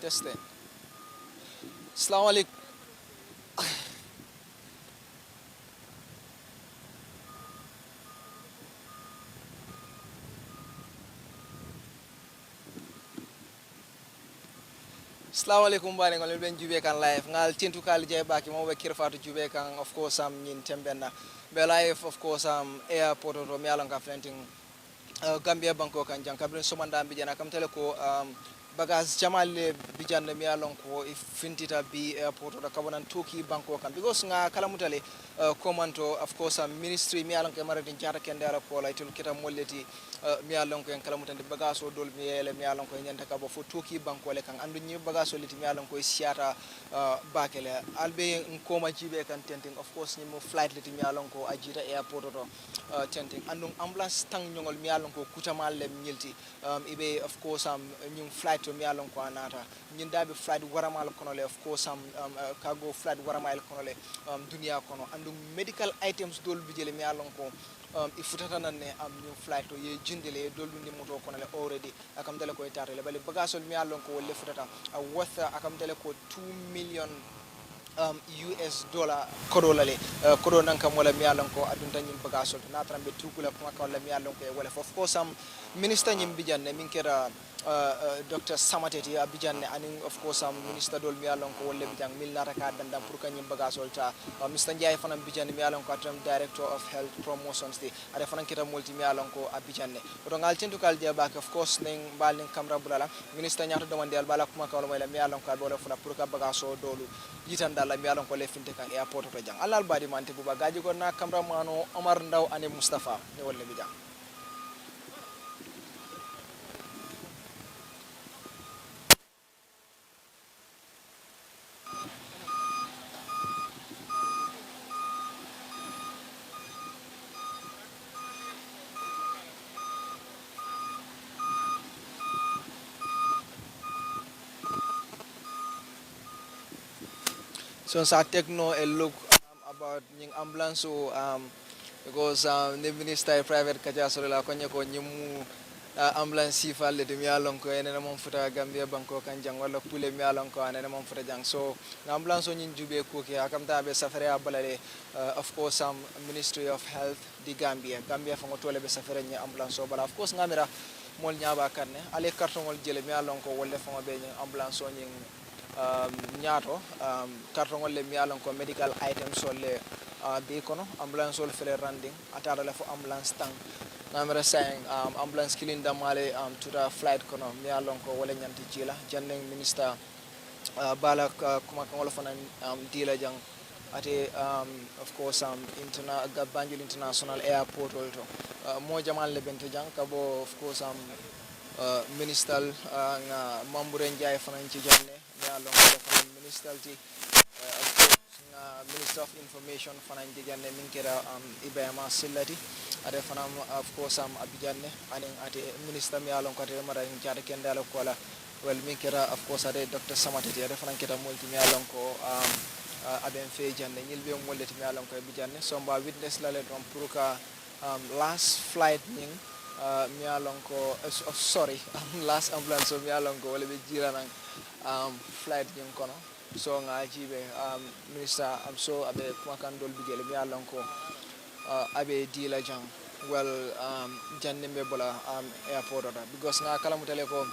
Testing. Assalamu alaikum. Assalamu alaikum bani ngol ben jube kan live ngal tintu kal jey baki mo be kirfatu jube kan of course am nyin tembenna be live of course am airport to mi alon ka flenting Gambia banko kan jan kabrin somanda bijana kam tele ko bagage jamal le bijanne mi alon ko fintita bi airport to kabonan toki banko kan because nga kala mutale komanto of course ministry mi alon ke maradin jata kendara ko la tul kita molleti mi alon ko en kala mutande bagage o dol mi yele mi alon ko nyanta ka bo fo toki banko le kan andu nyi bagage o leti mi alon ko siata bakele albe ko ma jibe kan tenting of course ni mo flight leti mi alon ko ajita airport to tenting andum ambulance tang nyongol mi alon ko kutamal le nyilti ibe of course nyum flight to mi alon ko anata nyin dabe flight waramal kono le of course cargo flight waramal kono le dunia kono andum medical items dol bijele mi alon ko ifutata nanne nyum flight to ye jindele dol dundi moto kono le already akam dele ko etare le bali bagasol mi alon ko wolle futata worth akam dele ko 2 million US dollar kodo lale kodo nan kam wala mi alon ko adunta nyim bagasol na trambe tukula ko wala mi alon ko wala of course minister nyim bijanne min kera Dr. Samateti Abidjan and of course Minister Dol Mialon ko wolle bijang milnata ka dandam pour kanyim bagasol ta Mr. Njay fanam Abidjan Mialon ko atam Director of Health Promotions di ada fanan kita multi Mialon ko Abidjan ne to ngal tintu kal dia bak of course ning bal ning kamra bulala minister nyato demande al bala kuma ko wala Mialon ko bola funa pour ka bagaso dolu yitanda la Mialon ko le finte kan airport to jang alal badi mante bu bagaji ko na kamra mano Omar Ndaw ane Mustafa ne wolle bijang so sa techno a look about ning ambulance so because the minister private kaja so la konye ko nyimu ambulance sifal de mi alon ko ene mon futa Gambia banko kan jang wala pule mi alon ko ene mon futa jang so ambulance nyin jube ko ke akam ta be safare abalale of course Ministry of Health di Gambia fa ngotole be safare nyi ambulance so bala of course ngamira mol nyaaba kanne ale carton wol jele mi alon ko wolle fa be nyi ambulance nyin ñaato carton le mi alon ko medical items le be kono ambulance sol fere randing atara le fo ambulance tang namara saying ambulance killing damale to the flight kono mi alon ko wala nyanti jila janneng minister bala kuma kan wala fana dila jang ate of course Banjul International Airport also mo jamal le bente jang kabo of course minister nga Mamboure Ndiaye fana ci janne ya long minister ti Minister of Information fana ci janne min kera Ibrahima Sillati ade fana of course Abidjanne anen ate minister mi alon ko ate mara en jaata kendala ko la well min kera of course ade Dr. Samateti ade fana keta multi mi alon ko aben fe janne nyilbe molleti mi alon ko Abidjanne so mba witness la le don pour ka last flight ning mi alon ko sorry last ambulance mi alon ko wala be jira nan flight nyum kono so nga jibe minister am so abe kuma kan dol bigele mi alon ko abe dila jang well janne be bola airport da because nga kala mutale ko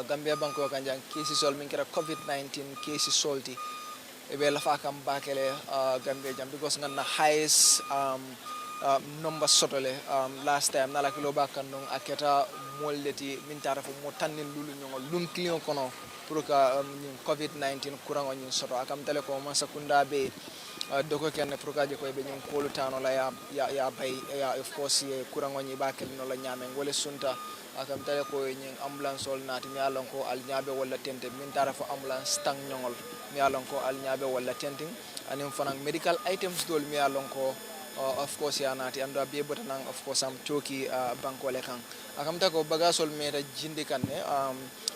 Gambia banko kan jang kesi sol min kira COVID-19 kesi solti ebe la fa kam bakele Gambia jam because nga na highest number sotole last time nala kilo bakan non aketa molleti min tara fo mo tanin lulu nyongol lum client kono pour ka COVID-19 kurango nyin soto akam tele ko man sakunda be doko ken pour ka je ko be nyin kolu tano la ya bay ya of course ye kurango nyi bakel no la nyame ngole sunta akam tele ko nyin ambulance sol nati mi alon ko al nyaabe wala tente min tara fo ambulance tang nyongol mi alon ko al nyaabe wala tenting anim fanang medical items dol mi alon ko of course ya nati ando be botanang of course toki bankole kan akam ta ko bagasol meta jindi kan ne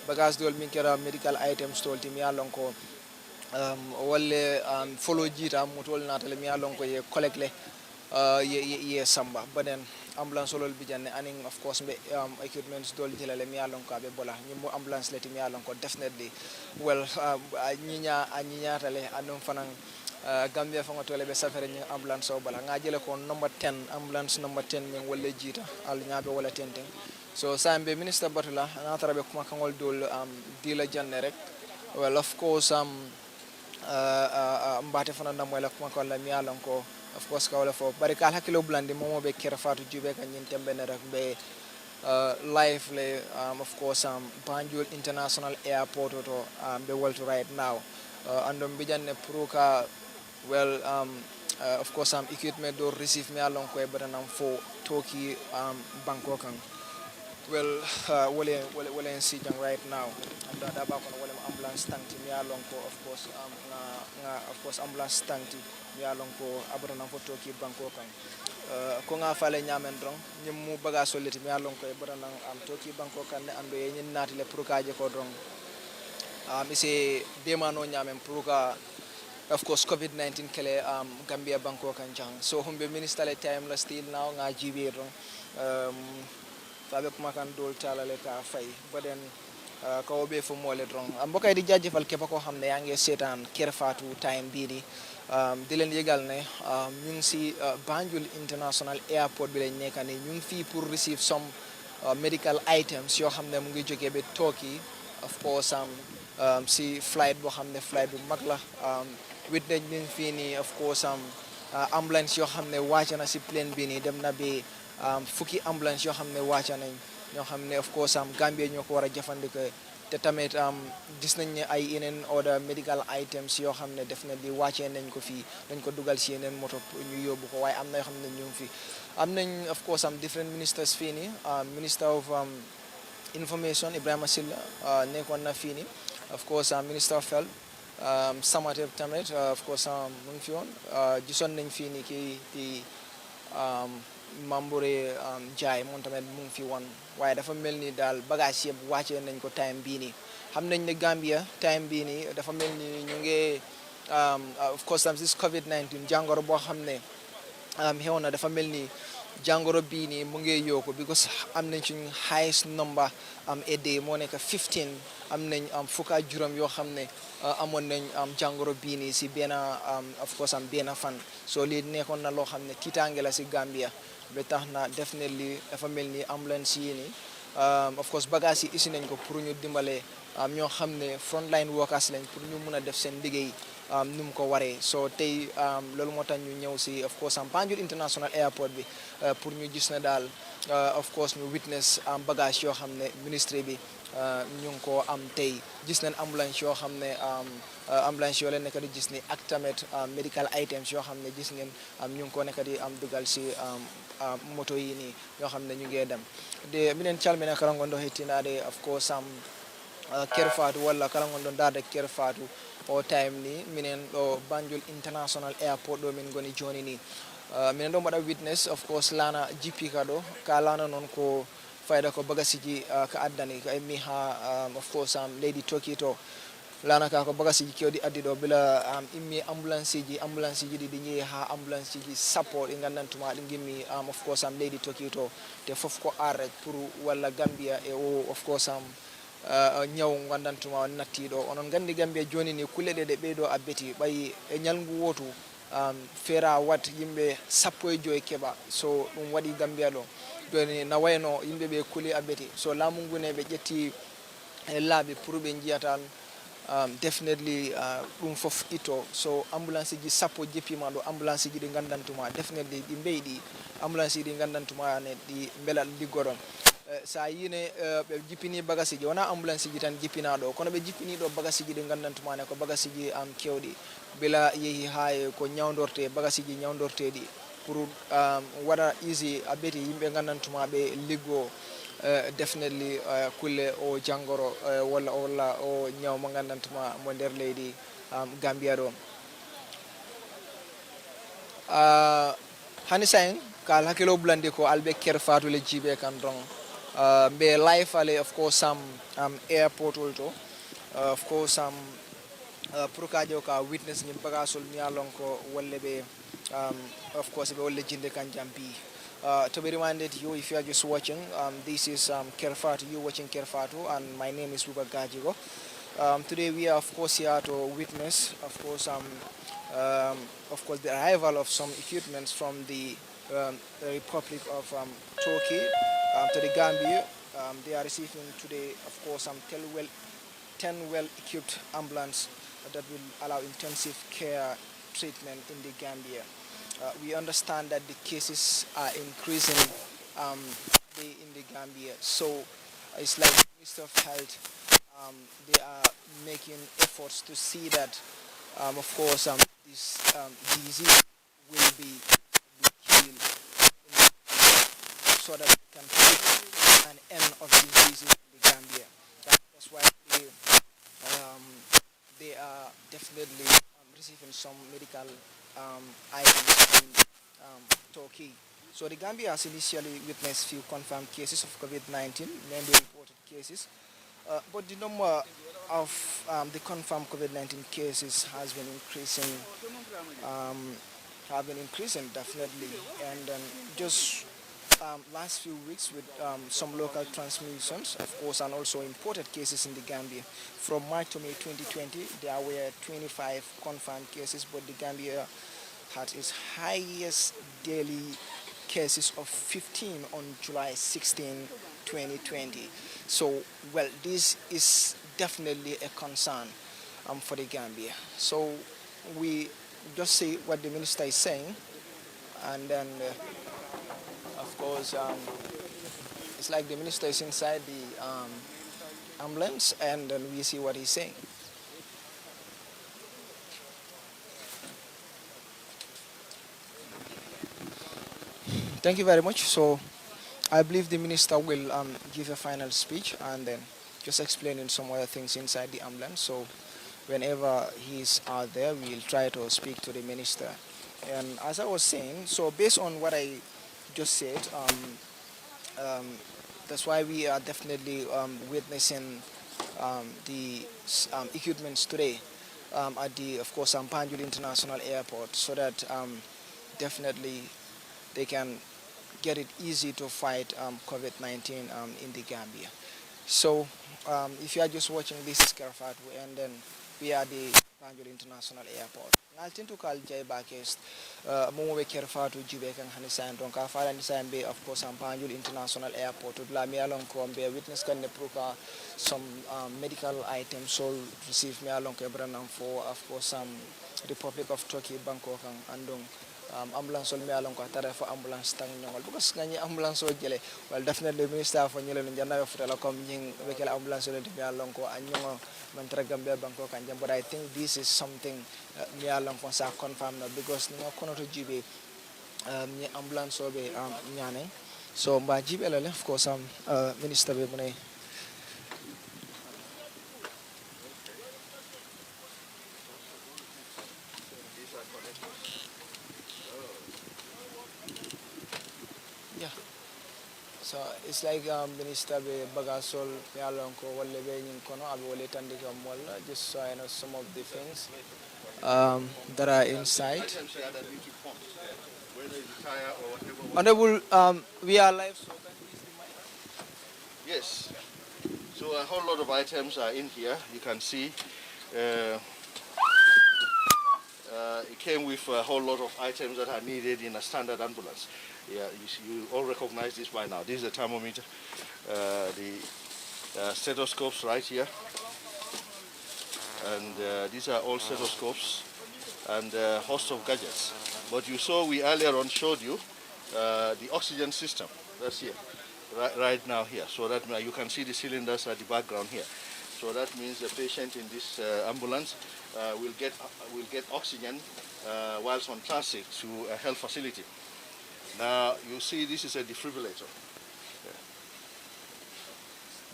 bagas dol min kera medical items tol tim ya lon ko wolle follow jita mutol natale mi ya lon ko ye collect le ye samba but then ambulance olol bijanne aning of course be equipments dol jilale mi yalon ko be bola nyimbo ambulance leti mi yalon ko definitely well nyinya tale andum fanan Gambia fa ngotole be safere ni ambulance o bala nga jele ko number 10 ambulance number 10 min wolle jita al nyaabe wala tenten so sambe minister batula na tarabe kuma kangol dol dila janne rek well of course mbate fana ndam wala kuma ko la mi yalon ko of course ka wala fo bari kal hakilo blandi momo be Kerr Fatou jube kan nyin tembe ne rek be live le of course Banjul International Airport to be world right now andom bijanne pruka well of course equipment do receive me along ko e badanam fo toki Bangkok well wala en sijang right now and da ba kono wala ambulance tanti mi along ko of course of course ambulance tanti mi along ko abadanam fo toki Bangkok ko nga fale nyamen dron nyum mu baga soliti mi along ko e badanam toki Bangkok ne ando e nyin nati le prukaje ko dron ise demano nyamen pruka of course COVID-19 kele Gambia Bangkok and jang so humbe minister le time la still now nga jibe ron fabe kuma kan dol tala le ka fay baden ko be fo mole dron mbokay di jajefal kepa ko xamne yange setan Kerr Fatou time bi di len yegal ne ñu ci Banjul International Airport bi lañ nekani ñu fi pour receive some medical items yo xamne mu ngi joge be Turkey of course si flight bo xamne flight bu mag la with nañ leen fii nii of course ambulance yoo xam ne wàcc na si plane bi nii dem na bi fukki ambulance yoo xam ne wàcc nañ ñoo xam ne of course Gambia ñoo ko war a jëfandikoo te tamit gis nañ ne ay yeneen order medical items yoo xam ne def na di wàccee nañ ko fii dañ ko dugal si yeneen moto ñu yóbbu ko waaye am na yoo xam ne ñu ngi fi am nañ of course different ministers fii nii minister of information Ibrahima Silla nekkoon na fii nii of course minister of health Samatev tamit of course mu ngi fi woon gisoon nañ fii ni kii di Mambure Jaay moom tamit mu ngi fi woon waaye dafa mel ni daal bagage yëpp wàccee nañ ko time bii nii xam nañ ne Gambia time bii nii dafa mel ni ñu ngi of course this COVID-19 jàngoro boo xam ne xew na dafa mel ni jàngoro bii nii mu ngi yokku because am nañ suñ highest number a day moo nekk 15 am nañ fukk ak juróom yoo xam ne amoon nañ jàngoro bii nii si benn of course benn fan so lii nekkoon na loo xam ne tiitaange la si Gambia ba tax na definitely dafa mel ni ambulance yi nii of course bagage yi isi nañ ko pour ñu dimbale ñoo xam ne frontline workers lañ pour ñu mun a def seen liggéey nu mu ko waree so tey loolu moo tax ñu ñëw si of course Banjul International Airport bi pour ñu gis ne daal of course ñu witness bagage yoo xam ne ministry bi ñu ngi ko am tey gis nañ ambulance yoo xam ne ambulance yoo leen nekk di gis ni ak tamit medical items yoo xam ne gis ngeen ñu ngi ko nekk di dugal si moto yi nii yoo xam ne ñu ngee dem de minen calmina kala gonɗo hettinade of course Kerr Fatou walla kala gonɗo darde Kerr Fatou o time ni minen ɗo Banjul International Airport ɗo min goni joni ni minen ɗo mbaɗa witness of course lana GP ka ɗo ka lana noon ko fayda ko bagasiji ka addani ka emmi ha of course leydi Turkey to lana ka ko bagasiji kewɗi addi ɗo bila immi ambulance ji ɗi ɗi jeeyi ha ambulance ji sappo ɗi gandantuma ɗi gimmi of course leydi Turkey to te foof ko arrek pour walla Gambia e o of course ñaw gandantuma nattiɗo onon gandi Gambia joni ni kulle ɗe ɓeydo abbeti ɓayi e ñalngu wotu feera wat yimɓe sappo e joyi keɓa so ɗum waɗi Gambia ɗo joni na wayno yimɓeɓe kuuli abbeti so laamu ngu ne ɓe ƴetti e laaɓi pour ɓe jiyatan definitely ɗum fof itto so ambulance ji sappo jeppima ɗo ambulance ji ɗi gandantuma definitely ɗi mbeyɗi ambulance ji ɗi gandantuma ne ɗi beelal liggoɗon sa yine ɓe jippini bagage ji wona ambulance ji tan jippina ɗo kono ɓe jippini ɗo bagage ji ɗi gandantumane ko bagage ji kewɗi bila yeehi ha ko ñawdorte bagage ji ñawdorteɗi pour waɗa easy a ɓeeti yimɓe gandantuma ɓe liggo definitely kulle o jangoro walla o ñaw mo gandantuma mo nder leydi Gambia ɗo hani sahen kal hakkilo bulandi ko alɓe Kerr Fatou le jiiɓe kan don be life ale of course airport to of course pour ka ka witness ni bagasol mi alon ko wolle be um, of course, we all legend can jampi. To be reminded, you if you are just watching, this is Kerr Fatou. You watching Kerr Fatou, and my name is Ruba Gajigo. Today we are, of course, here to witness, um, of course, the arrival of some equipments from the Republic of Turkey to the Gambia. They are receiving today, of course, 10 well-equipped ambulance that will allow intensive care treatment in the Gambia. We understand that the cases are increasing um, in the Gambia, so it's like the Minister of Health, they are making efforts to see that, of course, this disease will be killed so that we can put an end of diseases in the Gambia. That's why um, they are definitely receiving some medical items from Turkey. So the Gambia has initially witnessed few confirmed cases of COVID-19, mainly reported cases, but the number of the confirmed COVID-19 cases has been increasing, um, definitely, and just last few weeks with some local transmissions, of course, and also imported cases in the Gambia. From March to May 2020, there were 25 confirmed cases, but the Gambia had its highest daily cases of 15 on July 16, 2020. So, well, this is definitely a concern for the Gambia. So, we just say what the minister is saying, and then, of course, it's like the minister is inside the ambulance, and then we see what he's saying. Thank you very much. So, I believe the minister will give a final speech and then just explaining some other things inside the ambulance. So, whenever he's out there, we'll try to speak to the minister. And as I was saying, so based on what I just said, um, that's why we are definitely witnessing the equipments today at the, of course, Banjul International Airport, so that definitely they can get it easy to fight COVID-19 in the Gambia. So, if you are just watching, this is Kerr, and then we are the Banjul International Airport. Ngal tintu kal jay bakes mo be Kerr jube kan hanisan donc ka fara nisan be, of course, Banjul International Airport la mi alon ko be witness kan ne proka some medical items so receive me alon ko branam for, of course, Republic of Turkey Bangkok kan andong ambulance me alon ko tara fo ambulance tang nyongol because ngani ambulance o jele well definitely minister fo nyele no janna fo tala kom nying be kala ambulance le me alon ko anyongo man tara gambe banko kan jam, but I think this is something me alon ko sa confirm na because no kono to jibe ni ambulance o be nyane so mba jibe la of course minister be mo. So it's like minister be bagasol me alon ko wala be nyin kono abi wala tandi ko molla just so I know some of the things that are inside. Honorable, we are live, so can you use the mic? Yes. So a whole lot of items are in here. You can see uh, it came with a whole lot of items that are needed in a standard ambulance. Yeah, you all recognize this by now. This is a thermometer, the stethoscopes right here, and these are all stethoscopes and a host of gadgets. But you saw, we earlier on showed you the oxygen system. That's here, right now here. So that you can see the cylinders at the background here. So that means the patient in this ambulance will get oxygen whilst on transit to a health facility. Now you see this is a defibrillator. Yeah.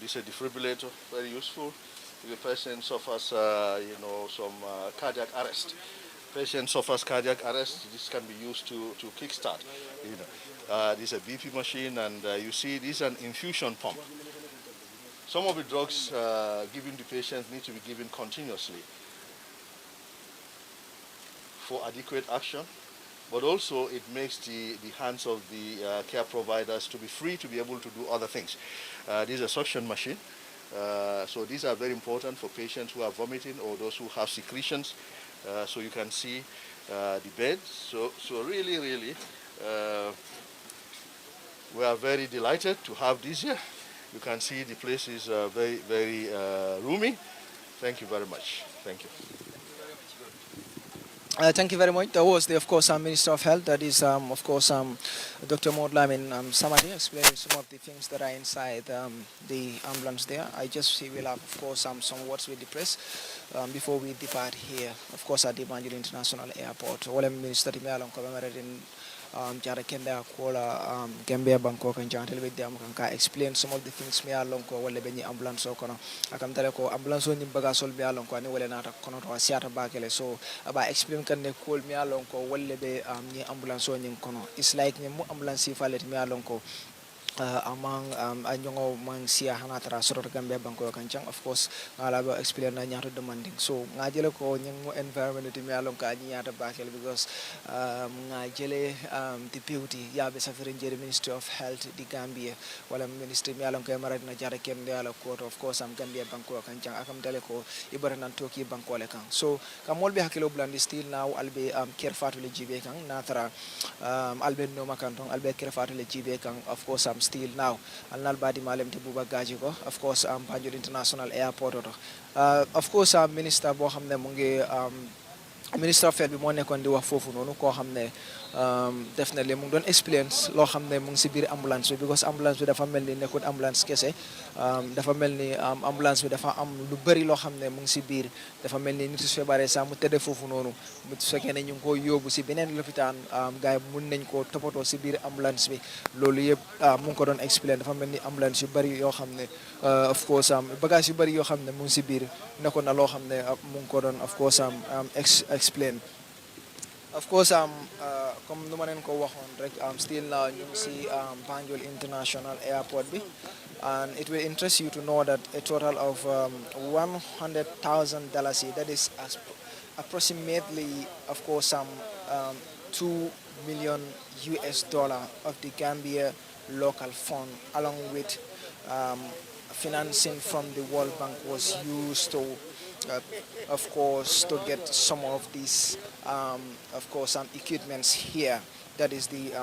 This is a defibrillator, very useful. If the patient suffers, some cardiac arrest. Patient suffers cardiac arrest. This can be used to kickstart. This is a BP machine, and you see this is an infusion pump. Some of the drugs given to patients need to be given continuously for adequate action. but also it makes the hands of the care providers to be free to be able to do other things. This is a suction machine. So these are very important for patients who are vomiting or those who have secretions. So you can see the beds. So really, really, we are very delighted to have this here. You can see the place is very, very roomy. Thank you very much. Thank you. Thank you very much. That was, of course, Minister of Health. That is, of course, Dr. Modlamin Samadi explaining some of the things that are inside the ambulance there. I just will have, of course, some words with the press before we depart here, of course, at the Banjul International Airport. All Minister Timelon commemorating jara kende akola Gambia Bangkok and jantel with them can explain some of the things me along ko wala be ni ambulance ko kono akam tale ko ambulance ni baga sol be along ko ani wala nata kono to asiata bakele so aba explain kan ne kol me along ko wala be ni ambulance ni kono it's like ni mu ambulance falet me along ko among anyongo mang sia hana tara sorot Gambia Bangkok kancang of course ngala ba explain na nyato demanding so ngajele ko nyang environment mi along ka nyata bakel because ngajele the beauty ya be safirin jere Ministry of Health di Gambia wala ministry mi along ka marad na jara ken de ala court of course Gambia Bangkok kancang akam dele ko ibara nan toki Bangkok le kan so kamol be hakilo blandi still now albe Kerr Fatou le jibe kan na tara albe no makantong albe Kerr Fatou le jibe kan of course still now alnal badi malem te buba gaji ko of course Banjul International Airport of course minister bo xamne mu ngi Minister of Health bi mo nekkon di wax fofu nonu ko xamne definitely mu ngi don experience lo xamne mu ngi ci biir ambulance bi because ambulance bi dafa melni nekkut ambulance kese dafa melni ambulance bi dafa am lu bari lo xamne mu ngi ci biir dafa melni nit su febaré sa mu tedde fofu nonu mu fekkee ne ñu ngi ko yóbbu ci beneen lopitaan gaay mun nañ ko toppatoo ci biir ambulance bi loolu yëpp mu ngi ko doon explain dafa mel ni ambulance yu bari yoo xam ne of course bagage yu bari yoo xam ne mu ngi ci biir nekkoon na loo xam ne mu ngi ko doon of course explain of course comme nu ma leen ko waxoon rek still now ñu ngi ci Banjul International Airport bi and it will interest you to know that a total of $100,000 that is approximately of course 2 million US dollar of the Gambia local fund along with financing from the World Bank was used to of course to get some of these of course equipments here that is the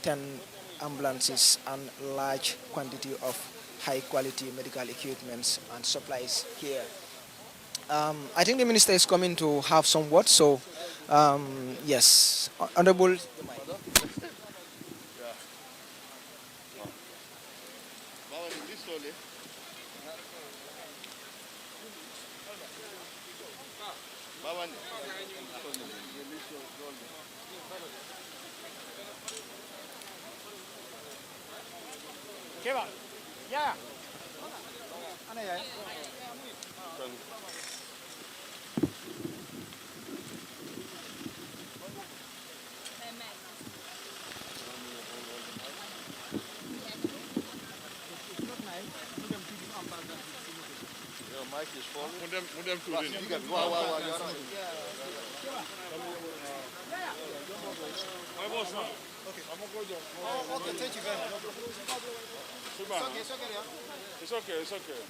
10 ambulances and large quantity of high quality medical equipments and supplies here. I think the minister is coming to have some words so yes honorable Ya. Ana ya. Mic is falling. Mudem turin. Wow. My boss now. Okay. Oh, okay, thank you very much. It's okay. It's okay.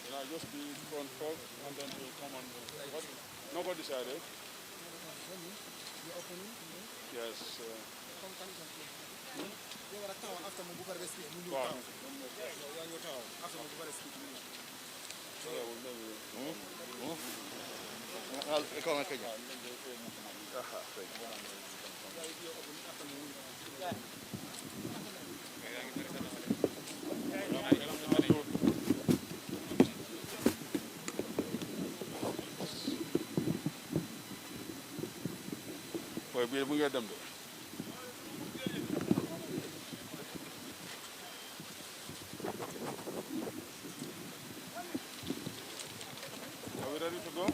You know, just be front talk and then you'll come and what? Nobody decided. Yes. Boy, we get them. Are we ready to go?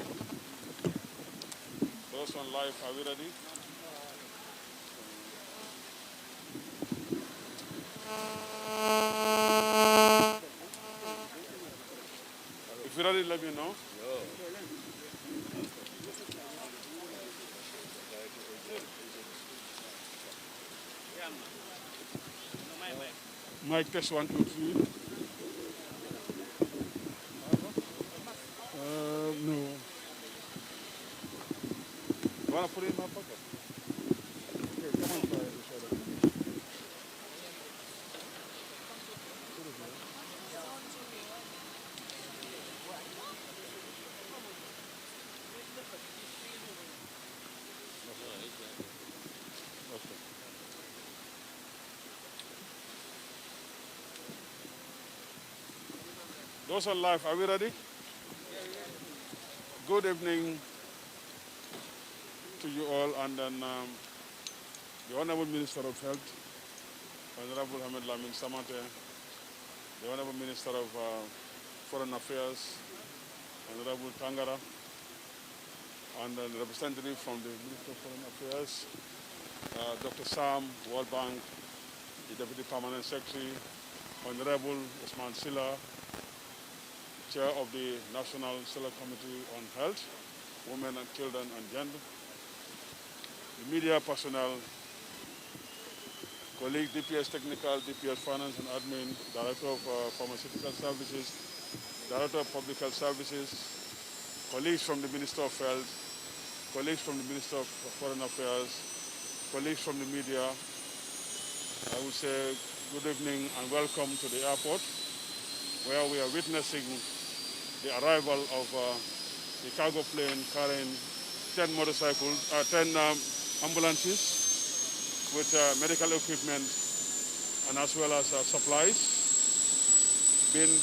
Those on live, are we ready? If you're ready, let me know. Mic test 1, 2, 3. No. You want to put it in my pocket? Okay, come on, try it. Those are live. Are we ready? Good evening to you all, and then the Honorable Minister of Health, Honorable Hamid Lamin Samate, the Honorable Minister of Foreign Affairs, Honorable Tangara, and the representative from the Minister of Foreign Affairs, Dr. Sam, World Bank, the Deputy Permanent Secretary, Honorable Usman Silla, Chair of the National Select Committee on Health, Women and Children and Gender, the media personnel, colleagues, DPS Technical, DPS Finance and Admin, Director of Pharmaceutical Services, Director of Public Health Services, colleagues from the Minister of Health, colleagues from the Minister of Foreign Affairs, colleagues from the media. I would say good evening and welcome to the airport, where we are witnessing the arrival of the cargo plane carrying 10 motorcycles, 10 ambulances with medical equipment and as well as supplies being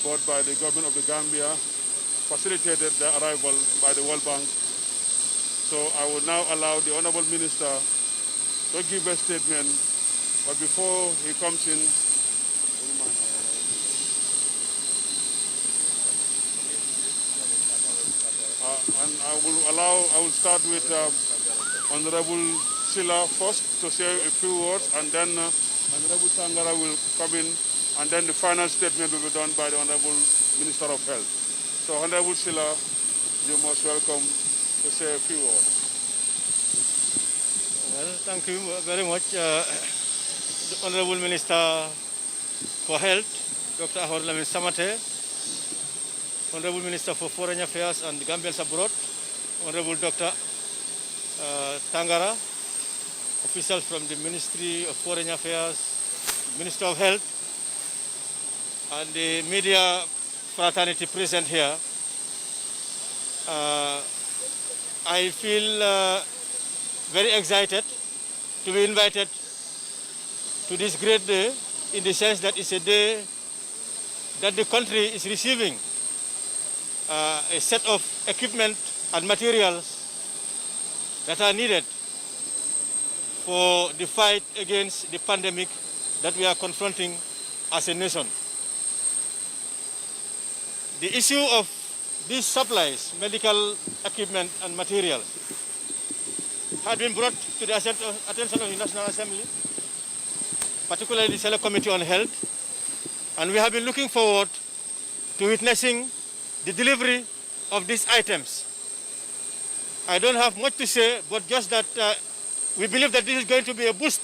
bought by the government of the Gambia, facilitated the arrival by the World Bank. So I will now allow the Honorable Minister to give a statement, but before he comes in, and I will start with Honorable Silla first to say a few words, and then Honorable Tangara will come in, and then the final statement will be done by the Honorable Minister of Health. So Honorable Silla, you're most welcome to say a few words. Well, thank you very much, the Honorable Minister for Health, Dr. Ahmad Lamin Samate, Honorable Minister for Foreign Affairs and Gambians Abroad, Honorable Dr. Tangara, officials from the Ministry of Foreign Affairs, Minister of Health, and the media fraternity present here. I feel very excited to be invited to this great day, in the sense that it's a day that the country is receiving a set of equipment and materials that are needed for the fight against the pandemic that we are confronting as a nation. The issue of these supplies, medical equipment and materials, had been brought to the attention of the National Assembly, particularly the Select Committee on Health, and we have been looking forward to witnessing the delivery of these items. I don't have much to say, but just that we believe that this is going to be a boost,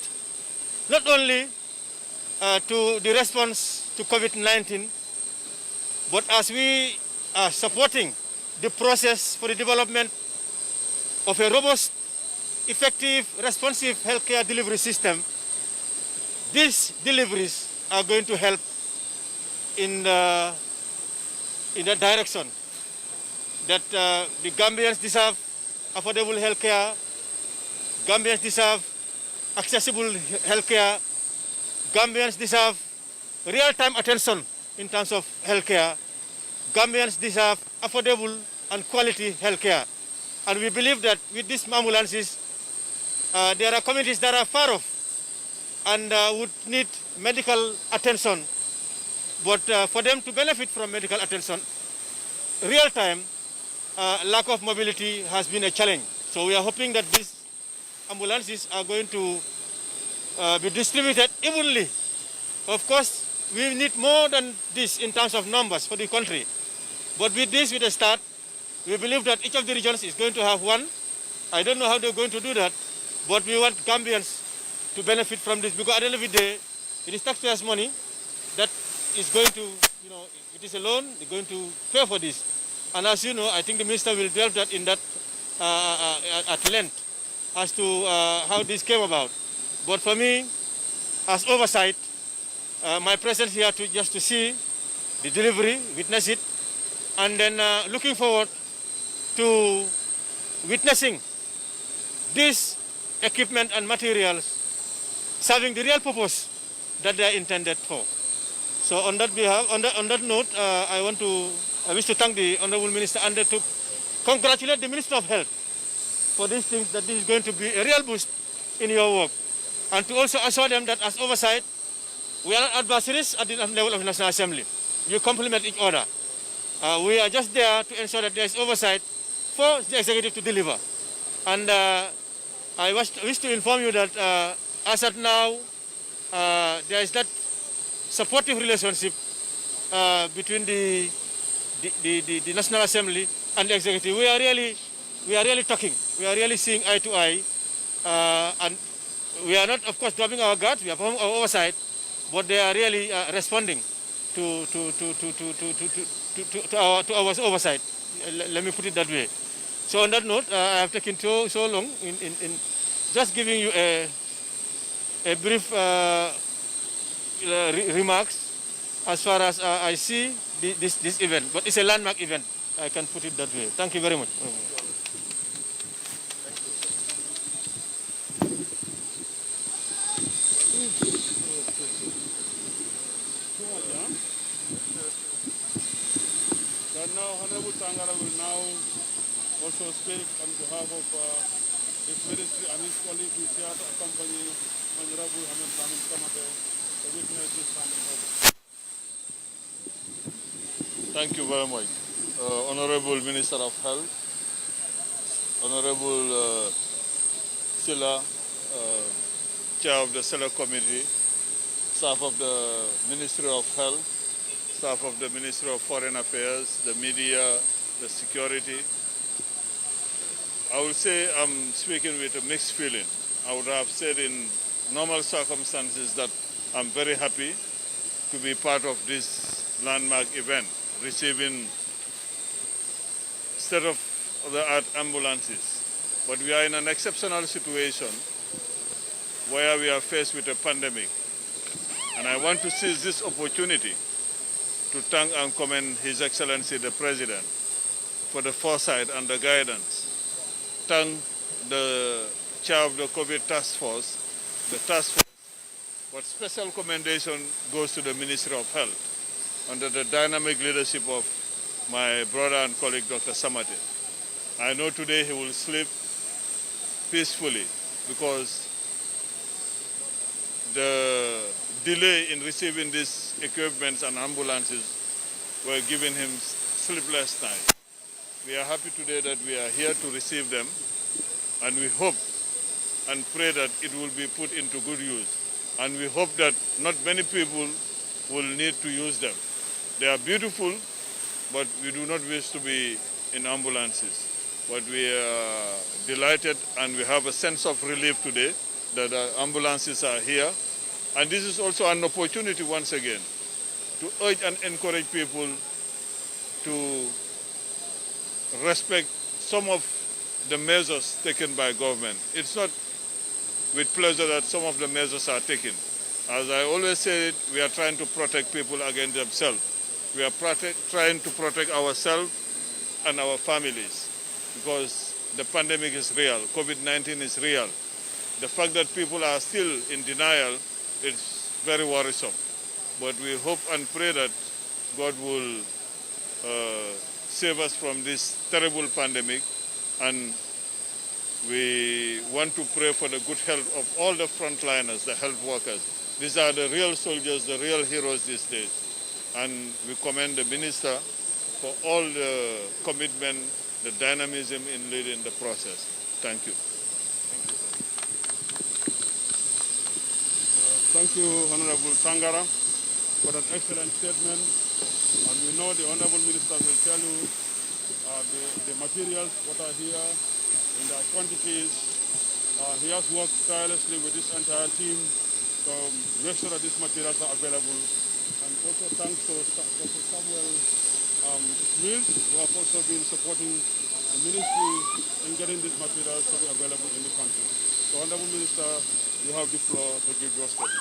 not only to the response to COVID-19, but as we are supporting the process for the development of a robust, effective, responsive healthcare delivery system. These deliveries are going to help in that direction, that the Gambians deserve affordable healthcare, Gambians deserve accessible healthcare, Gambians deserve real-time attention in terms of healthcare, Gambians deserve affordable and quality healthcare. And we believe that with these ambulances, there are communities that are far off and would need medical attention. But for them to benefit from medical attention, real-time, lack of mobility has been a challenge. So we are hoping that these ambulances are going to be distributed evenly. Of course, we need more than this in terms of numbers for the country. But with this, with a start, we believe that each of the regions is going to have one, I don't know how they're going to do that, but we want Gambians to benefit from this, because at the end of the day, it is taxpayers' money that is going to, it is a loan, they're going to pay for this. And as you know, I think the minister will delve that in that at length as to how this came about. But for me, as oversight, my presence here just to see the delivery, witness it, and then looking forward to witnessing this equipment and materials serving the real purpose that they are intended for. So on that behalf, on that note, I wish to thank the Honorable Minister and to congratulate the Minister of Health for these things, that this is going to be a real boost in your work. And to also assure them that as oversight, we are not adversaries at the level of the National Assembly. You complement each other. We are just there to ensure that there is oversight for the executive to deliver. And I wish to inform you that as at now, there is that supportive relationship between the National Assembly and the executive. We are really talking. We are really seeing eye to eye, and we are not, of course, dropping our guard. We are performing our oversight, but they are really responding to our oversight. Let me put it that way. So on that note, I have taken so long in just giving you a brief remarks as far as I see this event. But it's a landmark event. I can put it that way. Thank you very much. Now, Honorable Tangara will now also speak on behalf of his ministry and his colleagues who is here to accompany Honorable Hamid Lamin Kamate to witness this standing over. Thank you very much. Honorable Minister of Health, Honorable Silla, Chair of the Select Committee, staff of the Ministry of Health, staff of the Ministry of Foreign Affairs, the media, the security. I would say I'm speaking with a mixed feeling. I would have said in normal circumstances that I'm very happy to be part of this landmark event, receiving state-of-the-art ambulances. But we are in an exceptional situation where we are faced with a pandemic. And I want to seize this opportunity to thank and commend His Excellency the President for the foresight and the guidance. Thank the Chair of the COVID Task Force, but special commendation goes to the Ministry of Health under the dynamic leadership of my brother and colleague Dr. Samate. I know today he will sleep peacefully because the delay in receiving these equipments and ambulances were giving him sleepless nights. We are happy today that we are here to receive them, and we hope and pray that it will be put into good use. And we hope that not many people will need to use them. They are beautiful, but we do not wish to be in ambulances. But we are delighted and we have a sense of relief today that the ambulances are here. And this is also an opportunity once again to urge and encourage people to respect some of the measures taken by government. It's not with pleasure that some of the measures are taken. As I always say, we are trying to protect people against themselves. We are trying to protect ourselves and our families because the pandemic is real. COVID-19 is real. The fact that people are still in denial is very worrisome. But we hope and pray that God will save us from this terrible pandemic, and we want to pray for the good health of all the frontliners, the health workers. These are the real soldiers, the real heroes these days. And we commend the Minister for all the commitment, the dynamism in leading the process. Thank you. Thank you, Honorable Tangara, for that excellent statement. And we know the Honorable Minister will tell you the materials, what are here, in the quantities. He has worked tirelessly with this entire team to make sure that these materials are available. And also thanks to Dr. Samuel Mills, who have also been supporting the ministry in getting these materials to be available in the country. So, Honorable Minister, you have the floor to give your statement.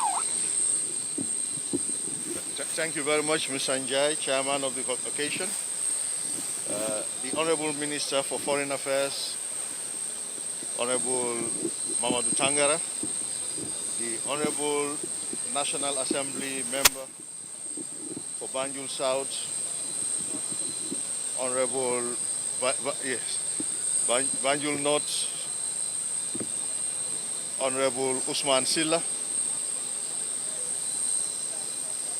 Thank you very much, Mr. Njai, Chairman of the occasion. The Honorable Minister for Foreign Affairs, Honorable Mamadou Tangara, the Honorable National Assembly Member for Banjul South, Honorable Banjul North, Honorable Usman Silla,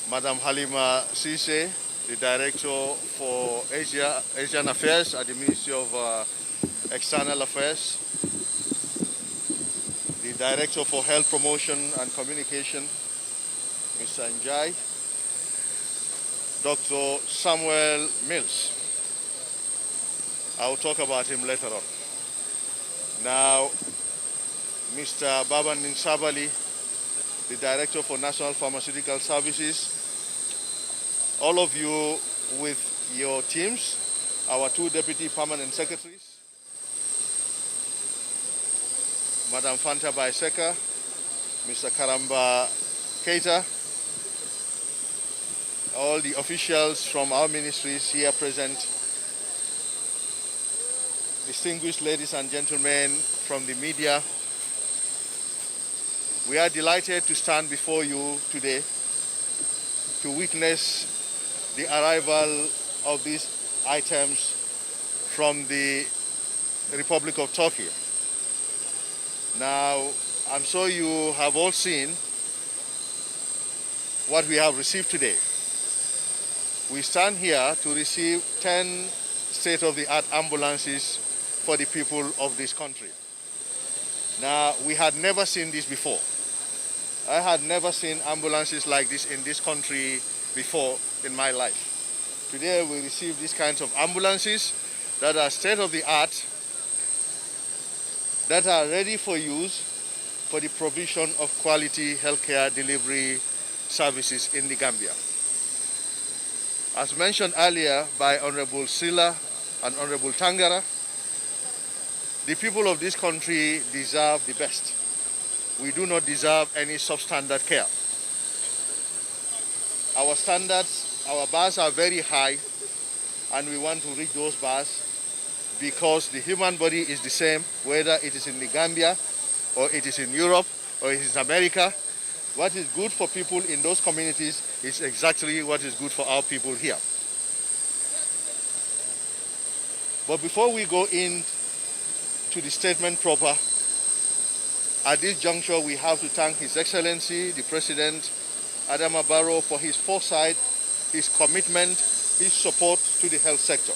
Madam Halima Sise, the Director for Asian Affairs at the Ministry of External Affairs, the Director for Health Promotion and Communication, Mr. Njai, Dr. Samuel Mills. I will talk about him later on. Now, Mr. Baban Sabali, the Director for National Pharmaceutical Services, all of you with your teams, our two Deputy Permanent Secretaries, Madam Fanta Baiseka, Mr. Karamba Keita, all the officials from our ministries here present, distinguished ladies and gentlemen from the media, we are delighted to stand before you today to witness the arrival of these items from the Republic of Turkey. Now, I'm sure you have all seen what we have received today. We stand here to receive 10 state-of-the-art ambulances for the people of this country. Now, we had never seen this before. I had never seen ambulances like this in this country before in my life. Today we receive these kinds of ambulances that are state-of-the-art, that are ready for use for the provision of quality healthcare delivery services in the Gambia. As mentioned earlier by Honorable Silla and Honorable Tangara, the people of this country deserve the best. We do not deserve any substandard care. Our standards, our bars are very high, and we want to reach those bars because the human body is the same, whether it is in the Gambia, or it is in Europe, or it is in America. What is good for people in those communities is exactly what is good for our people here. But before we go into the statement proper, at this juncture, we have to thank His Excellency, the President, Adama Barrow, for his foresight, his commitment, his support to the health sector.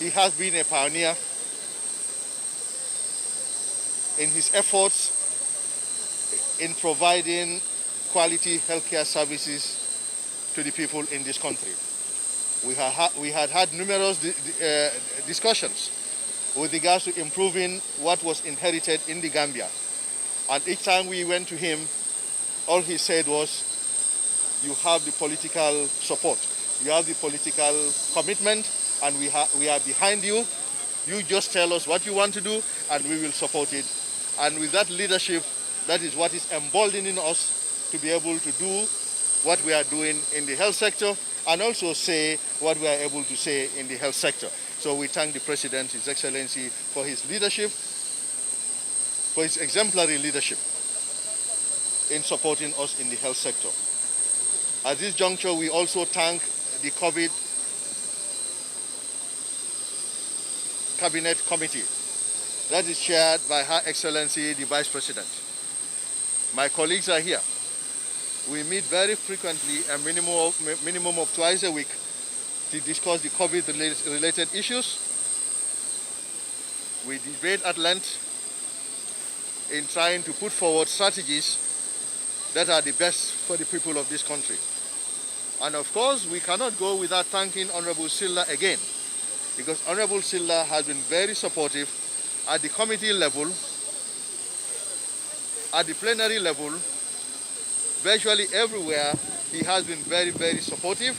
He has been a pioneer in his efforts in providing quality healthcare services to the people in this country. We had numerous discussions with regards to improving what was inherited in the Gambia. And each time we went to him, all he said was, you have the political support, you have the political commitment, and we are behind you. You just tell us what you want to do, and we will support it. And with that leadership, that is what is emboldening us to be able to do what we are doing in the health sector, and also say what we are able to say in the health sector. So we thank the President, His Excellency, for his leadership, for his exemplary leadership in supporting us in the health sector. At this juncture, we also thank the COVID Cabinet Committee that is chaired by Her Excellency, the Vice President. My colleagues are here. We meet very frequently, a minimum of twice a week, to discuss the COVID-related issues. We debate at length in trying to put forward strategies that are the best for the people of this country. And of course, we cannot go without thanking Honorable Silla again because Honorable Silla has been very supportive at the committee level, at the plenary level, virtually everywhere. He has been very, very supportive.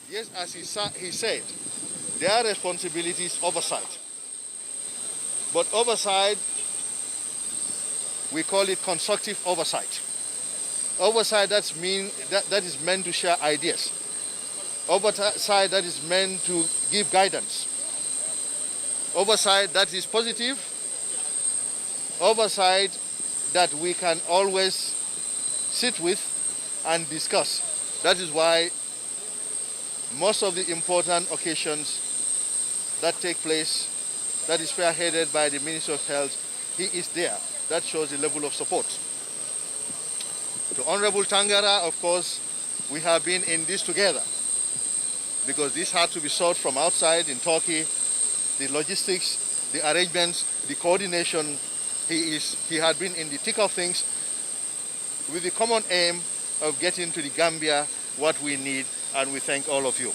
Yes, as he said, their responsibility is oversight. But oversight, we call it constructive oversight. Oversight that is meant to share ideas. Oversight that is meant to give guidance. Oversight that is positive. Oversight that we can always sit with and discuss. That is why most of the important occasions that take place, that is spearheaded by the Minister of Health, he is there. That shows the level of support. To Honorable Tangara, of course, we have been in this together because this had to be sought from outside in Turkey. The logistics, the arrangements, the coordination, he had been in the thick of things with the common aim of getting to the Gambia what we need, and we thank all of you.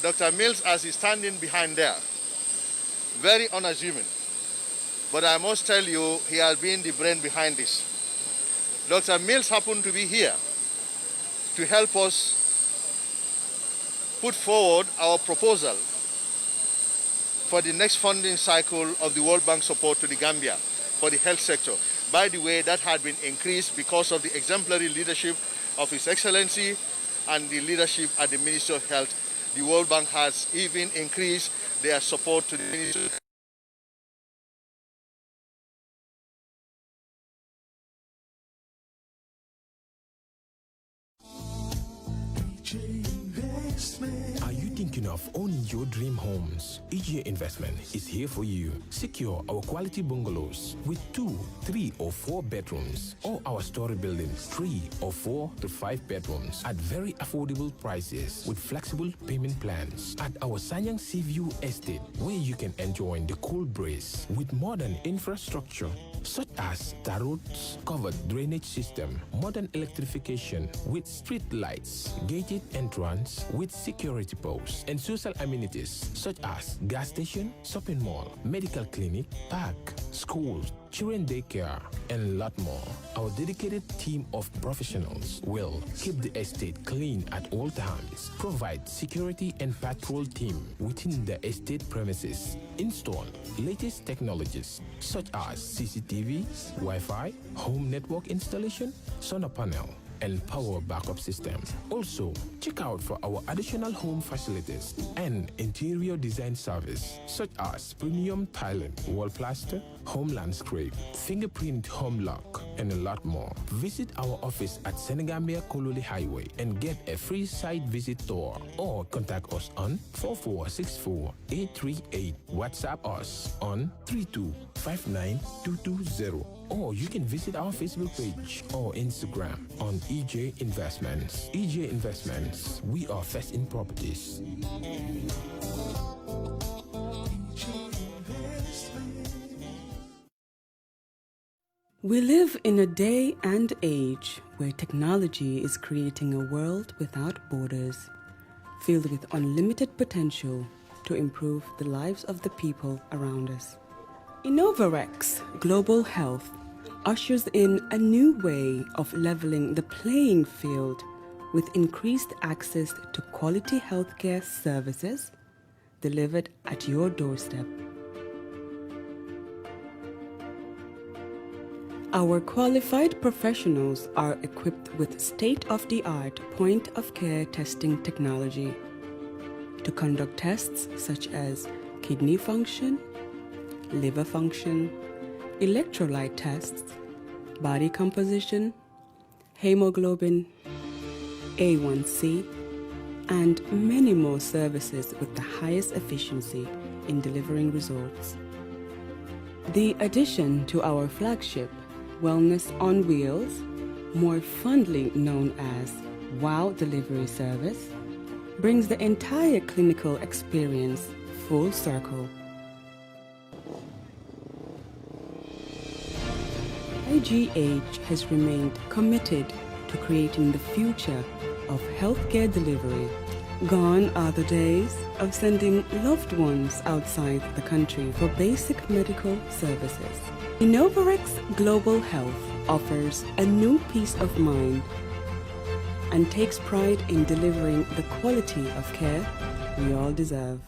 Dr. Mills, as he's standing behind there, very unassuming, but I must tell you, he has been the brain behind this. Dr. Mills happened to be here to help us put forward our proposal for the next funding cycle of the World Bank support to the Gambia for the health sector. By the way, that had been increased because of the exemplary leadership of His Excellency and the leadership at the Ministry of Health. The World Bank has even increased their support to the Ministry of Health. Are you thinking of owning your dream homes? EJ Investment is here for you. Secure our quality bungalows with 2, 3 or 4 bedrooms, or our story buildings 3 or 4 to 5 bedrooms at very affordable prices with flexible payment plans at our Sanyang Seaview Estate, where you can enjoy the cool breeze with modern infrastructure such as tar roads, covered drainage system, modern electrification with street lights, gated entrance with security posts, and social amenities such as gas station, shopping mall, medical clinic, park, schools, children daycare, and a lot more. Our dedicated team of professionals will keep the estate clean at all times, provide security and patrol team within the estate premises, install latest technologies such as CCTV, Wi-Fi, home network installation, solar panel, and power backup system. Also, check out for our additional home facilities and interior design service such as premium tiling, wall plaster, home landscape, fingerprint home lock, and a lot more. Visit our office at Senegambia Kololi Highway and get a free site visit tour, or contact us on 4464-838. WhatsApp us on 3259220. Or you can visit our Facebook page or Instagram on EJ Investments. EJ Investments, we are first in properties. We live in a day and age where technology is creating a world without borders, filled with unlimited potential to improve the lives of the people around us. Innovarex Global Health ushers in a new way of leveling the playing field with increased access to quality healthcare services delivered at your doorstep. Our qualified professionals are equipped with state-of-the-art point-of-care testing technology to conduct tests such as kidney function, liver function, electrolyte tests, body composition, hemoglobin, A1C, and many more services with the highest efficiency in delivering results. The addition to our flagship, Wellness on Wheels, more fondly known as WOW Delivery Service, brings the entire clinical experience full circle. IGH has remained committed to creating the future of healthcare delivery Gone are the days of sending loved ones outside the country for basic medical services. Innovarex Global Health offers a new peace of mind and takes pride in delivering the quality of care we all deserve.